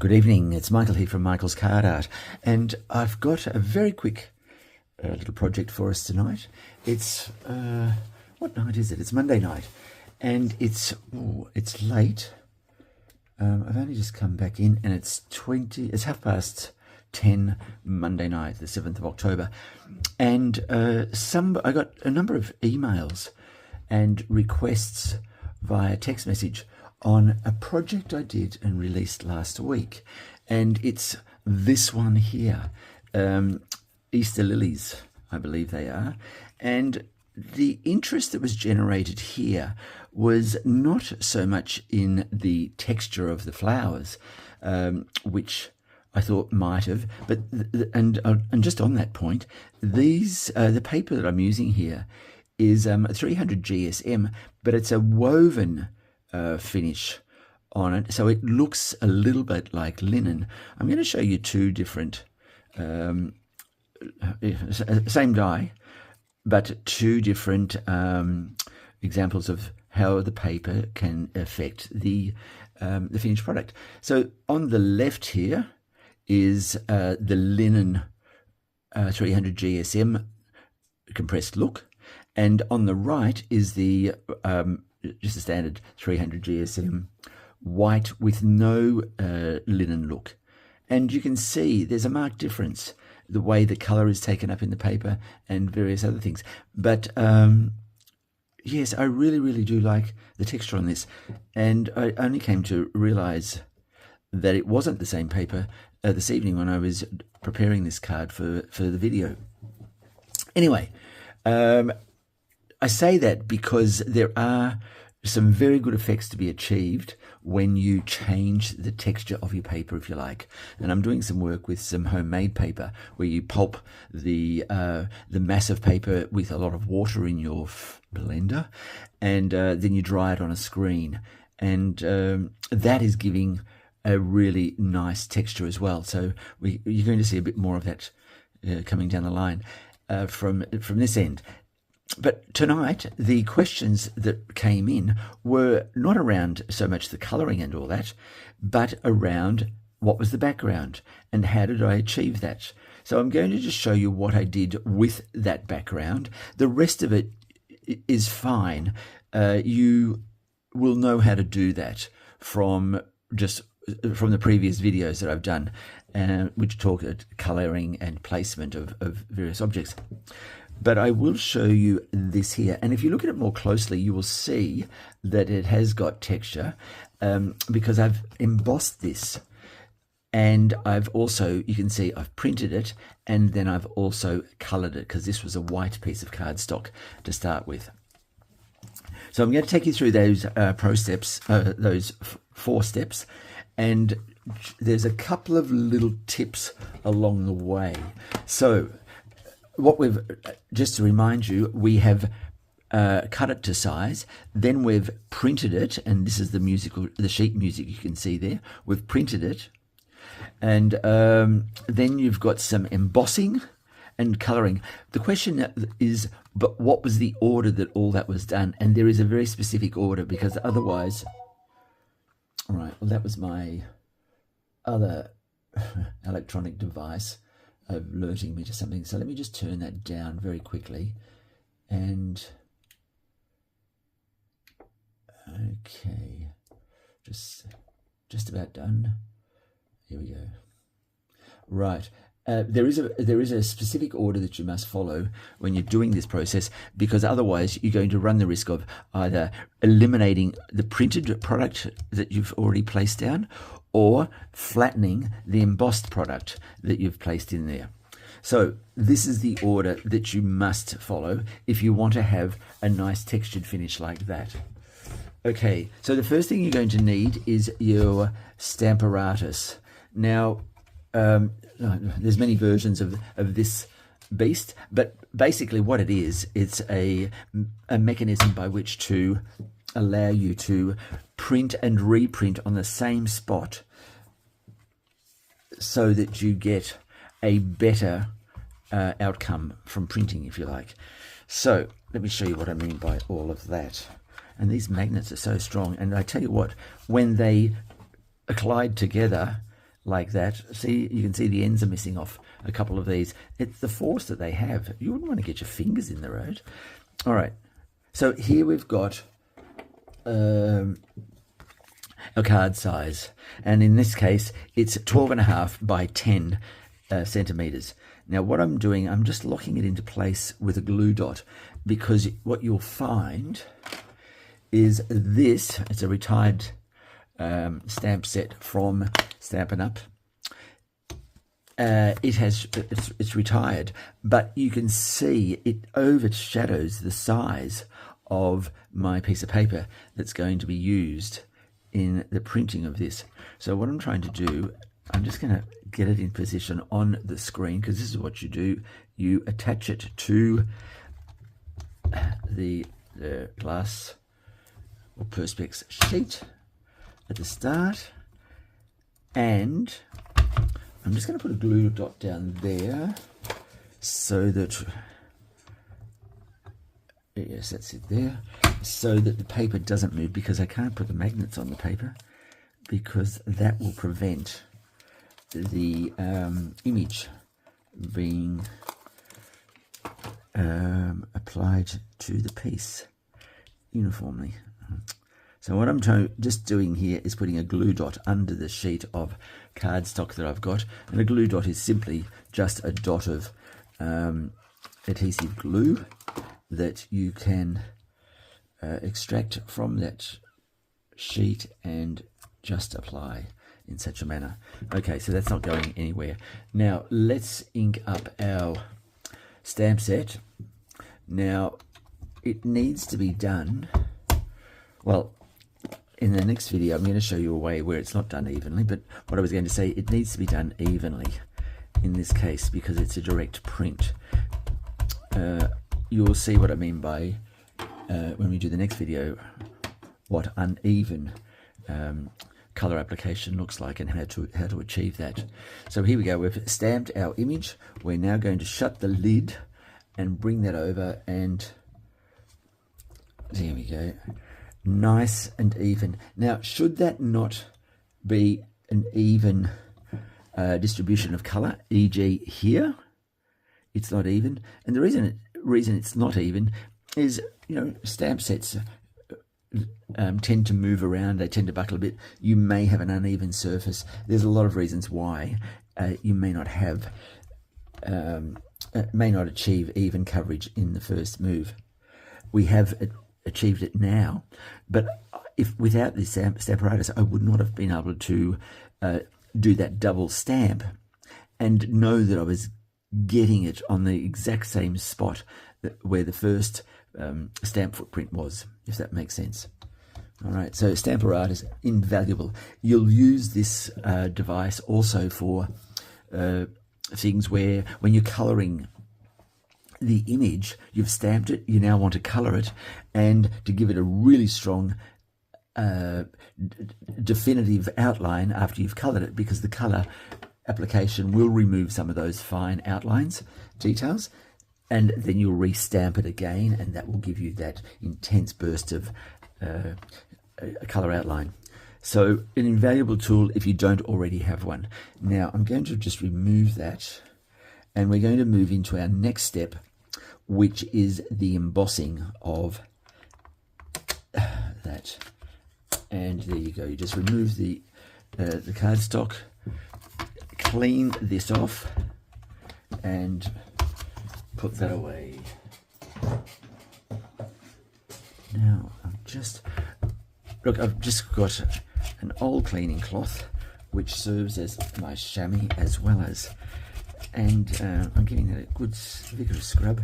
Good evening, it's Michael here from Michael's Card Art, and I've got a very quick little project for us tonight. It's, what night is it? It's Monday night, and it's late. I've only just come back in, and it's 10:30 Monday night, the 7th of October, and I got a number of emails and requests via text message on a project I did and released last week, and it's this one here, Easter lilies, I believe they are. And the interest that was generated here was not so much in the texture of the flowers, which I thought might have, but and just on that point, the paper that I'm using here is 300 GSM, but it's a woven finish on it, so it looks a little bit like linen. I'm going to show you two different, same dye, but two different examples of how the paper can affect the finished product. So on the left here is the linen 300 GSM compressed look, and on the right is the just a standard 300 GSM white with no linen look. And you can see there's a marked difference, the way the color is taken up in the paper and various other things. But yes, I really do like the texture on this, and I only came to realize that it wasn't the same paper this evening when I was preparing this card for the video. Anyway, I say that because there are some very good effects to be achieved when you change the texture of your paper, if you like. And I'm doing some work with some homemade paper where you pulp the mass of paper with a lot of water in your blender, and then you dry it on a screen, and that is giving a really nice texture as well. So you're going to see a bit more of that coming down the line from this end. But tonight, the questions that came in were not around so much the colouring and all that, but around what was the background and how did I achieve that. So I'm going to just show you what I did with that background. The rest of it is fine. You will know how to do that from the previous videos that I've done, which talk at colouring and placement of various objects. But I will show you this here, and if you look at it more closely, you will see that it has got texture, because I've embossed this, and I've also, you can see I've printed it, and then I've also coloured it, because this was a white piece of cardstock to start with. So I'm going to take you through those those 4 steps, and there's a couple of little tips along the way. So just to remind you, we have cut it to size, then we've printed it, and this is the sheet music you can see there. We've printed it, and then you've got some embossing and colouring. The question is, but what was the order that all that was done? And there is a very specific order, because otherwise, all right, well, that was my other electronic device alerting me to something. So let me just turn that down very quickly. And okay, just about done. Here we go. Right. There is a specific order that you must follow when you're doing this process, because otherwise you're going to run the risk of either eliminating the printed product that you've already placed down, or flattening the embossed product that you've placed in there. So this is the order that you must follow if you want to have a nice textured finish like that. Okay, so the first thing you're going to need is your stamparatus. Now, there's many versions of this beast, but basically what it is, it's a mechanism by which to allow you to print and reprint on the same spot so that you get a better outcome from printing, if you like. So let me show you what I mean by all of that. And these magnets are so strong, and I tell you what, when they collide together, like that. See, you can see the ends are missing off a couple of these. It's the force that they have. You wouldn't want to get your fingers in the road. All right, so here we've got a card size, and in this case it's 12.5 by 10 centimeters. Now what I'm doing, I'm just locking it into place with a glue dot, because what you'll find is this, it's a retired stamp set from Stampin' Up. It's retired, but you can see it overshadows the size of my piece of paper that's going to be used in the printing of this. So what I'm trying to do, I'm just going to get it in position on the screen, because this is what you do. You attach it to the glass or perspex sheet at the start, and I'm just going to put a glue dot down there so that, yes, that's it there, so that the paper doesn't move, because I can't put the magnets on the paper, because that will prevent the image being applied to the piece uniformly. So what I'm just doing here is putting a glue dot under the sheet of cardstock that I've got, and a glue dot is simply just a dot of adhesive glue that you can extract from that sheet and just apply in such a manner. Okay, so that's not going anywhere. Now let's ink up our stamp set. Now it needs to be done, well, in the next video I'm going to show you a way where it's not done evenly, but what I was going to say, it needs to be done evenly in this case because it's a direct print. You'll see what I mean by, when we do the next video, what uneven color application looks like and how to achieve that. So here we go, we've stamped our image. We're now going to shut the lid and bring that over, and there we go, nice and even. Now should that not be an even distribution of color, e.g. here, it's not even, and the reason it's not even is, you know, stamp sets tend to move around, they tend to buckle a bit, you may have an uneven surface. There's a lot of reasons why you may not have may not achieve even coverage in the first move. We have achieved it now, but if without this stamparatus I would not have been able to do that double stamp and know that I was getting it on the exact same spot where the first stamp footprint was, if that makes sense. All right, so Stampin' is invaluable. You'll use this device also for things where when you're coloring the image, you've stamped it, you now want to color it, and to give it a really strong definitive outline after you've colored it, because the color application will remove some of those fine outlines, details, and then you'll re-stamp it again, and that will give you that intense burst of a color outline. So an invaluable tool if you don't already have one. Now I'm going to just remove that, and we're going to move into our next step, which is the embossing of that. And there you go, you just remove the cardstock, clean this off, and put that away. Now I've just got an old cleaning cloth which serves as my chamois as well as, and I'm giving it a good vigorous scrub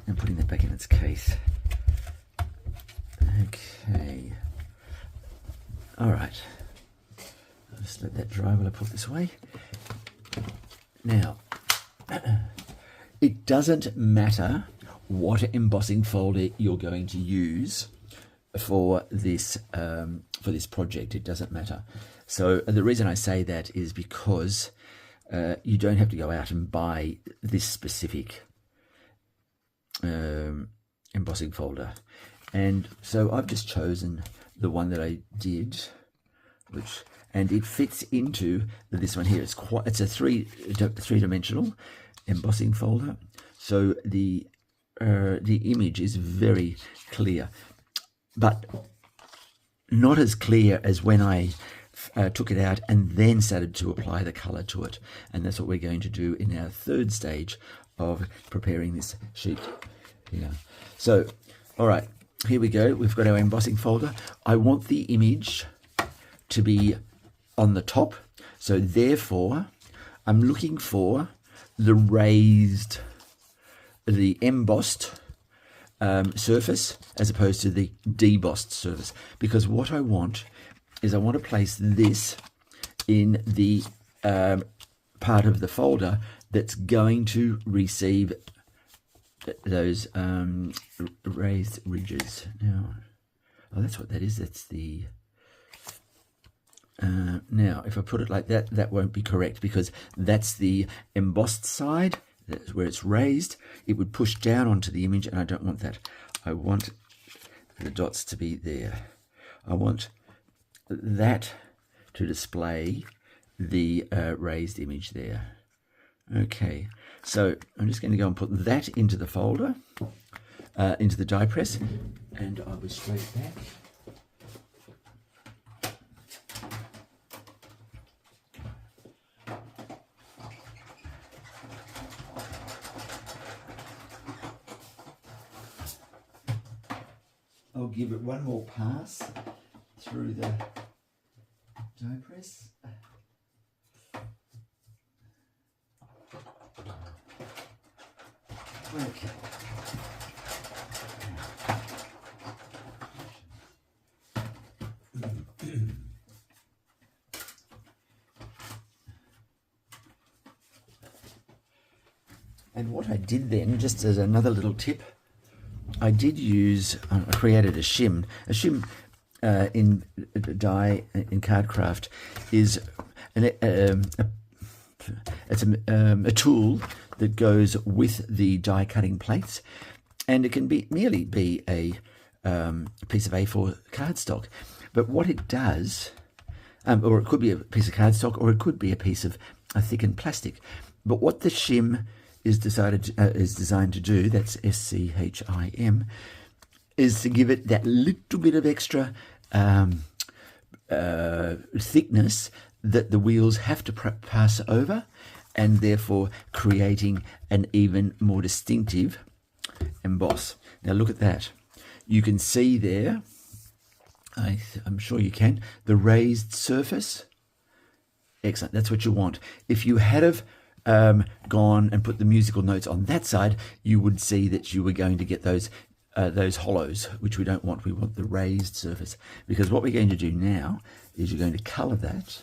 and putting that back in its case. Okay, all right, I'll just let that dry while I put this away. Now it doesn't matter what embossing folder you're going to use for this project, it doesn't matter. So the reason I say that is because you don't have to go out and buy this specific embossing folder, and so I've just chosen the one that I did, which, and it fits into this one here. It's a three-dimensional embossing folder, so the image is very clear, but not as clear as when I took it out and then started to apply the color to it. And that's what we're going to do in our third stage of preparing this sheet here. So, all right, here we go. We've got our embossing folder. I want the image to be on the top, so therefore I'm looking for the embossed surface as opposed to the debossed surface, because what I want is I want to place this in the part of the folder that's going to receive those raised ridges. Now, oh, that's what that is. That's the now, if I put it like that, that won't be correct, because that's the embossed side. That's where it's raised. It would push down onto the image, and I don't want that. I want the dots to be there. I want that to display the raised image there. Okay, so I'm just going to go and put that into the folder, into the die press, and I'll go straight back. I'll give it one more pass through the die press. Okay. And what I did then, just as another little tip, I did use, I created a shim. A shim in die, in cardcraft, is it's a tool that goes with the die cutting plates, and it can merely be a piece of A4 cardstock. But what it does, or it could be a piece of cardstock, or it could be a piece of a thickened plastic. But what the shim is designed to do, that's SCHIM, is to give it that little bit of extra thickness that the wheels have to pass over, and therefore creating an even more distinctive emboss. Now look at that. You can see there, I'm sure you can, the raised surface. Excellent, that's what you want. If you had have gone and put the musical notes on that side, you would see that you were going to get those hollows, which we don't want. We want the raised surface, because what we're going to do now is you're going to colour that,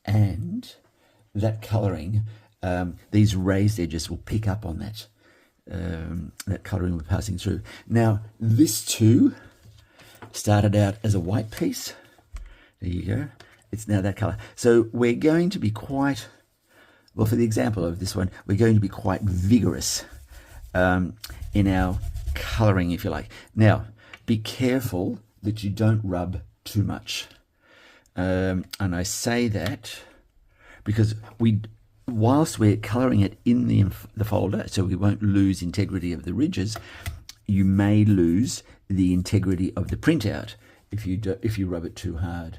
and that colouring, these raised edges will pick up on that that colouring we're passing through. Now, this too started out as a white piece. There you go. It's now that colour. So we're going to be quite, well, for the example of this one, we're going to be quite vigorous in our colouring, if you like. Now, be careful that you don't rub too much. And I say that because whilst we're colouring it in the folder, so we won't lose integrity of the ridges, you may lose the integrity of the printout if you rub it too hard.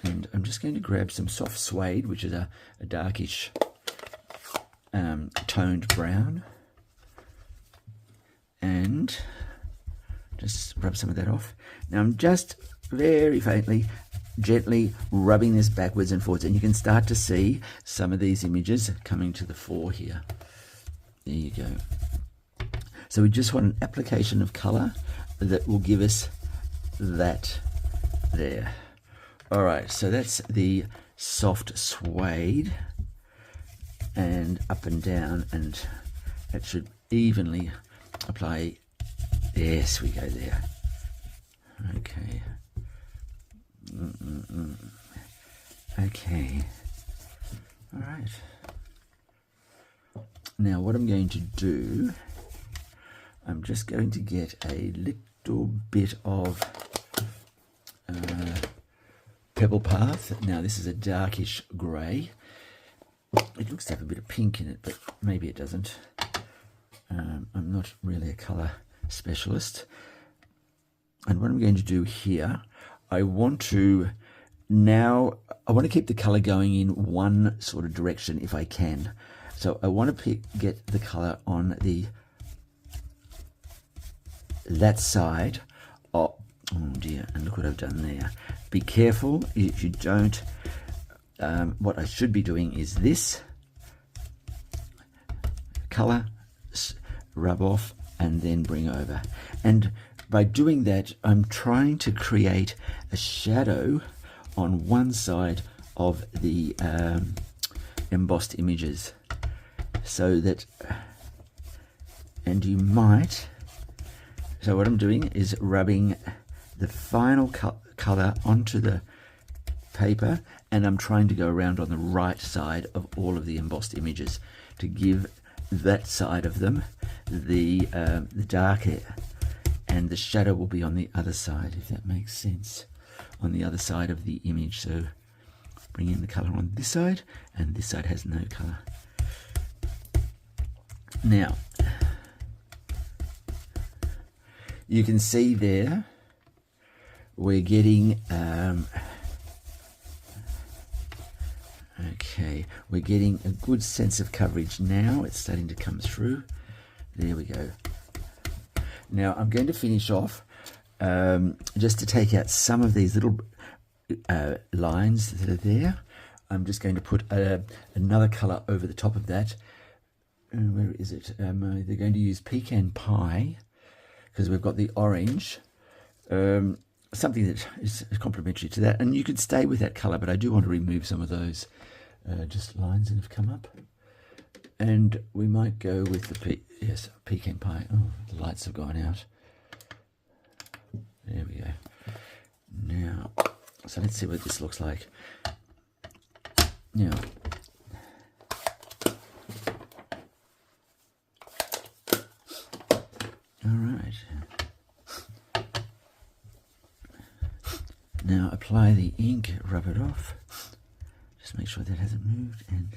And I'm just going to grab some soft suede, which is a darkish toned brown, and just rub some of that off. Now I'm just very faintly, gently rubbing this backwards and forwards, and you can start to see some of these images coming to the fore here. There you go. So we just want an application of colour that will give us that there. All right, so that's the soft suede, and up and down, and that should evenly apply. Yes, we go there. Okay. Okay. All right. Now what I'm going to do, I'm just going to get a little bit of Pebble Path. Now this is a darkish grey. It looks to have a bit of pink in it, but maybe it doesn't. I'm not really a colour specialist. And what I'm going to do here, I want to keep the colour going in one sort of direction if I can. So I want to get the colour on that side. Oh dear, and look what I've done there. Be careful if you don't. What I should be doing is this. Colour, rub off, and then bring over. And by doing that, I'm trying to create a shadow on one side of the embossed images, so that, and you might, so what I'm doing is rubbing the final colour onto the paper, and I'm trying to go around on the right side of all of the embossed images to give that side of them the darker, and the shadow will be on the other side, if that makes sense, on the other side of the image. So bring in the colour on this side, and this side has no colour. Now you can see there we're getting okay, we're getting a good sense of coverage now. It's starting to come through. There we go. Now I'm going to finish off just to take out some of these little lines that are there. I'm just going to put another colour over the top of that. Where is it? They're going to use pecan pie because we've got the orange. Something that is complementary to that, and you could stay with that colour, but I do want to remove some of those just lines that have come up. And we might go with the pecan pie. Oh, the lights have gone out. There we go. Now, so let's see what this looks like. Now, all right. Now apply the ink, rub it off. Just make sure that hasn't moved. And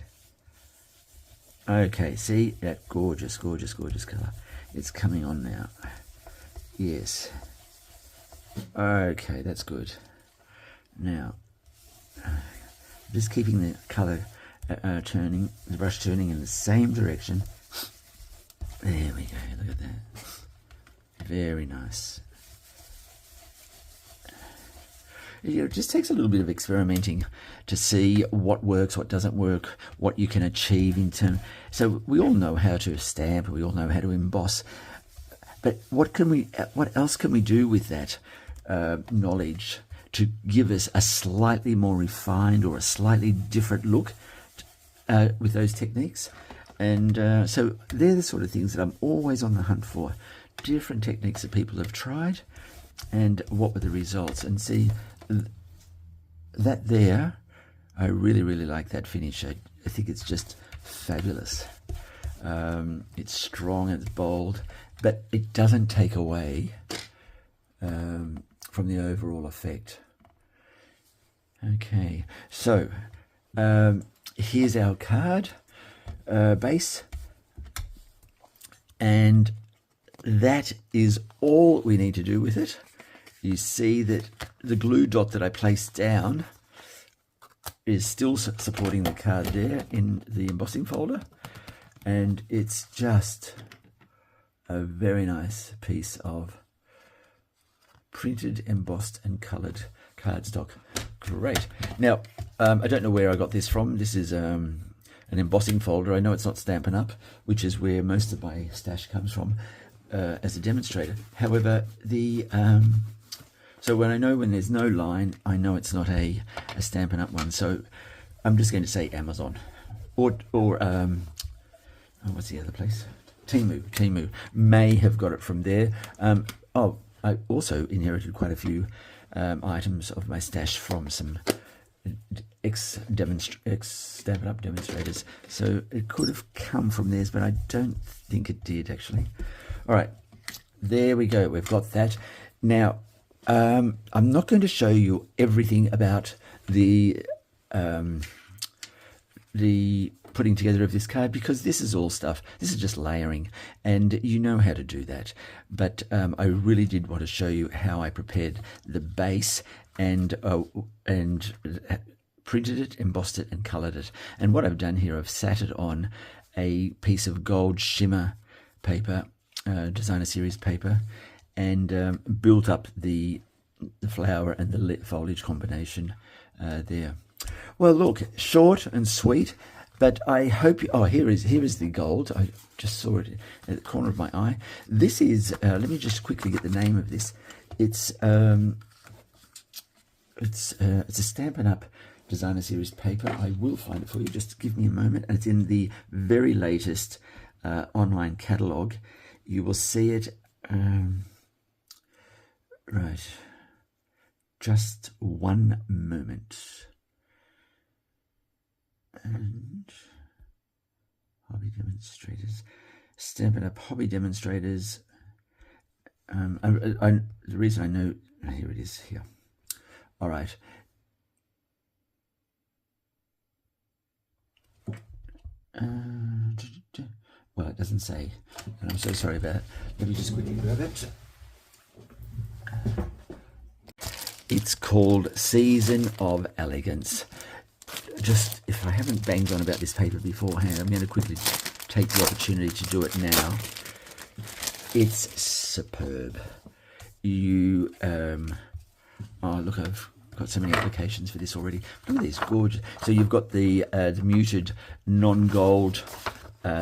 okay, see that gorgeous, gorgeous, gorgeous colour. It's coming on now. Yes. Okay, that's good. Now, just keeping the colour turning, the brush turning in the same direction. There we go. Look at that. Very nice. It just takes a little bit of experimenting to see what works, what doesn't work, what you can achieve in terms. So we all know how to stamp, we all know how to emboss, but what else can we do with that knowledge to give us a slightly more refined or a slightly different look with those techniques? And so they're the sort of things that I'm always on the hunt for. Different techniques that people have tried, and what were the results. And see, that there, I really, really like that finish. I think it's just fabulous. It's strong and it's bold, but it doesn't take away from the overall effect. Okay, so here's our card base, and that is all we need to do with it. You see that the glue dot that I placed down is still supporting the card there in the embossing folder, and it's just a very nice piece of printed, embossed and coloured cardstock. Great. Now, I don't know where I got this from. This is an embossing folder. I know it's not Stampin' Up, which is where most of my stash comes from as a demonstrator. However, so when there's no line, I know it's not a Stampin' Up one. So I'm just going to say Amazon or what's the other place? Temu may have got it from there. I also inherited quite a few items of my stash from some Stampin' Up demonstrators. So it could have come from theirs, but I don't think it did actually. All right, there we go. We've got that. Now, I'm not going to show you everything about the putting together of this card, because this is all stuff. This is just layering, and you know how to do that. But I really did want to show you how I prepared the base and printed it, embossed it, and colored it. And what I've done here, I've sat it on a piece of gold shimmer paper, designer series paper, and built up the flower and the foliage combination there. Well, look, short and sweet, but I hope you, oh, here is the gold. I just saw it at the corner of my eye. This is let me just quickly get the name of this. It's a Stampin' Up! Designer series paper. I will find it for you. Just give me a moment. And it's in the very latest online catalogue. You will see it. Right. Just one moment. And hobby demonstrators, Stampin' Up! Hobby demonstrators. The reason I know, here it is here. All right. Well, it doesn't say, and I'm so sorry about it. Let me just quickly grab it. It's called Season of Elegance. Just, if I haven't banged on about this paper beforehand, I'm going to quickly take the opportunity to do it now. It's superb. You, oh look, I've got so many applications for this already. Look at this, gorgeous. So you've got the muted non-gold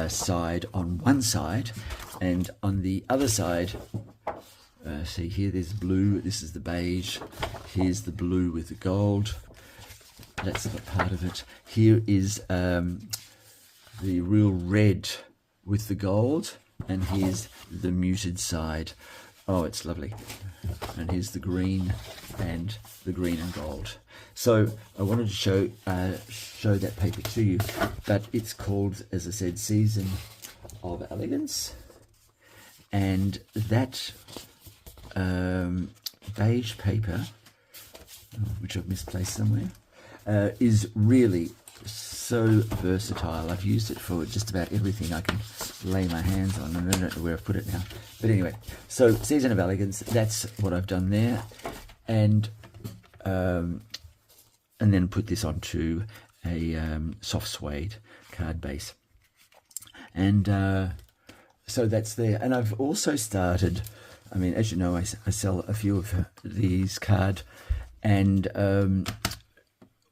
side on one side, and on the other side, see here, there's blue. This is the beige. Here's the blue with the gold. That's not part of it. Here is the real red with the gold, and here's the muted side. Oh, it's lovely. And here's the green and gold. So I wanted to show that paper to you, but it's called, as I said, Season of Elegance, and that beige paper, which I've misplaced somewhere, is really so versatile. I've used it for just about everything I can lay my hands on, and I don't know where I've put it now. But anyway, so Season of Elegance, that's what I've done there, and then put this onto a soft suede card base, and so that's there. And I've also started, I mean, as you know, I sell a few of these cards, and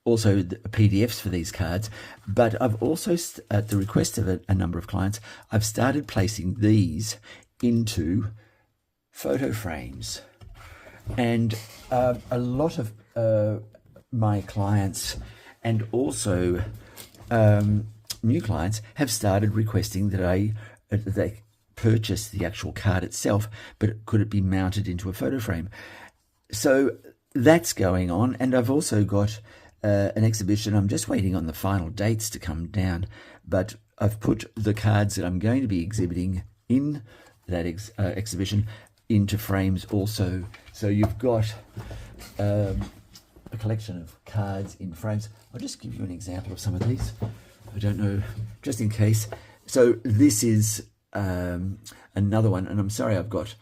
also the PDFs for these cards, but I've also, at the request of a number of clients, I've started placing these into photo frames. And a lot of my clients, and also new clients, have started requesting that they purchase the actual card itself, but could it be mounted into a photo frame? So that's going on, and I've also got an exhibition. I'm just waiting on the final dates to come down, but I've put the cards that I'm going to be exhibiting in that exhibition into frames also. So you've got a collection of cards in frames. I'll just give you an example of some of these. I don't know, just in case. So this is another one, and I'm sorry I've got,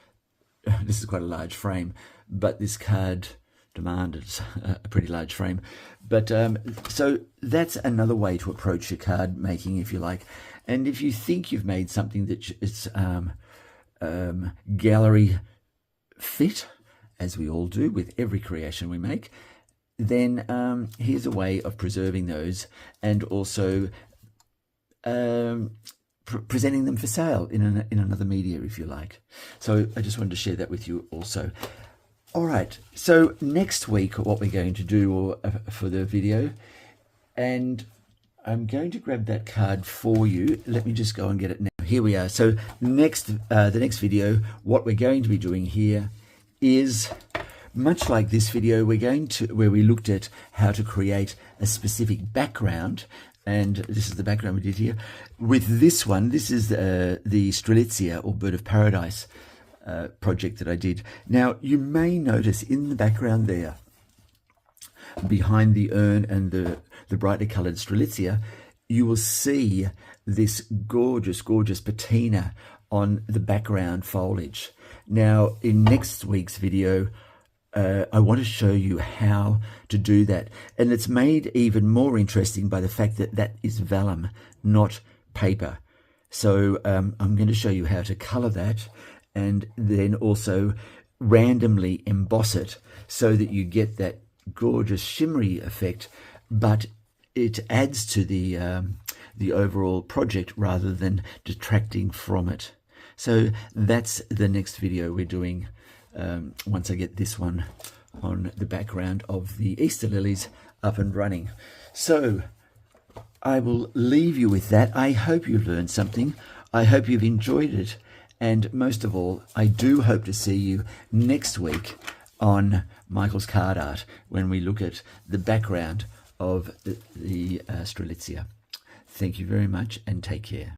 this is quite a large frame, but this card demanded a pretty large frame. But so that's another way to approach your card making, if you like. And if you think you've made something that is gallery fit, as we all do with every creation we make, then here's a way of preserving those, and also presenting them for sale in another media, if you like. So I just wanted to share that with you also. All right, so next week what we're going to do for the video, and I'm going to grab that card for you. Let me just go and get it now. Here we are. So the next video, what we're going to be doing here is, much like this video, where we looked at how to create a specific background, and this is the background we did here. With this one, this is the Strelitzia, or Bird of Paradise, project that I did. Now, you may notice in the background there behind the urn and the brightly coloured strelitzia, you will see this gorgeous, gorgeous patina on the background foliage. Now, in next week's video, I want to show you how to do that. And it's made even more interesting by the fact that that is vellum, not paper. So I'm going to show you how to colour that and then also randomly emboss it so that you get that gorgeous shimmery effect, but it adds to the overall project rather than detracting from it. So that's the next video we're doing once I get this one on the background of the Easter lilies up and running. So I will leave you with that. I hope you've learned something. I hope you've enjoyed it. And most of all, I do hope to see you next week on Michael's Card Art when we look at the background of the strelitzia. Thank you very much and take care.